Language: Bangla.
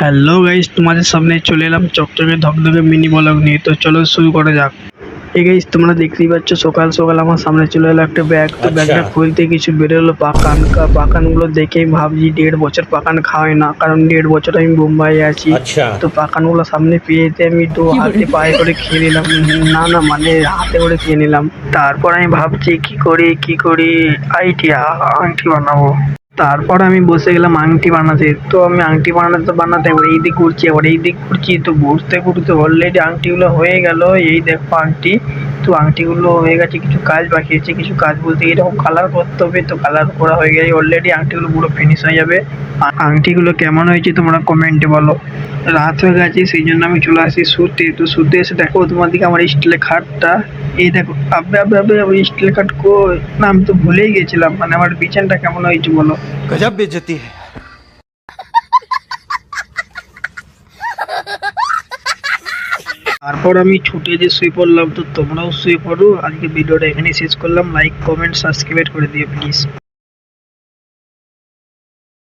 হ্যালো গাইস, তোমাদের সামনে চলে এলাম চকচকে ধকধকে মিনি ব্লগ নিয়ে। তো চলো শুরু করা যাক। এই গাইস, তোমরা দেখতেই পাচ্ছ সকাল সকাল আমার সামনে চলে এলো একটা ব্যাগ। তো अच्छा। ব্যাগটা খুলতে কিছু বেরোলো পাকান। পাকানগুলো দেখেই ভাবছি 1.5 বছর পাকান খাওয়াই না, কারণ 1.5 বছর আমি মুম্বাইয়ে আছি। अच्छा। তো পাকানগুলো সামনে পেয়েতে আমি তো হাতে পায়ে করে খেয়ে নিলাম। না না, মানে হাতে করে খেয়ে নিলাম। তারপর আমি ভাবছি কি করি আইডিয়া আংটি বানাবো। তারপর আমি বসে গেলাম আংটি বানাতে। তো আমি আংটি বানাতে এবার এই দিক ঘুরছি, আবার এই দিক ঘুরছি। তো ঘুরতে ঘুরতে অলরেডি আংটিগুলো হয়ে গেল। এই দেখো আংটি। তো আংটিগুলো হয়ে গেছে, কিছু কাজ বাকি আছে। কিছু কাজ বলতে এরকম কালার করতে হবে। তো কালার করা হয়ে গেছে অলরেডি, আংটিগুলো পুরো ফিনিশ হয়ে যাবে। আংটিগুলো কেমন হয়েছে তোমরা কমেন্টে বলো। রাত হয়ে গেছে, সেই জন্য আমি চলে আসি শুতে। তো শুতে এসে দেখো তোমার দিকে আমার স্টিলের খাটটা। এই দেখো, আবে আবে আবে আবে স্টিলের খাট কই? না, আমি তো ভুলেই গেছিলাম। মানে আমার বিছানাটা কেমন হয়েছে বলো। गजब बेइज्जती है। তারপর আমি ছুটে যে শুয়ে পড়লাম। তো তোমরাও শুয়ে পড়ো। আজকে ভিডিওটা এখানেই শেষ করলাম। লাইক কমেন্ট সাবস্ক্রাইব করে দিও প্লিজ।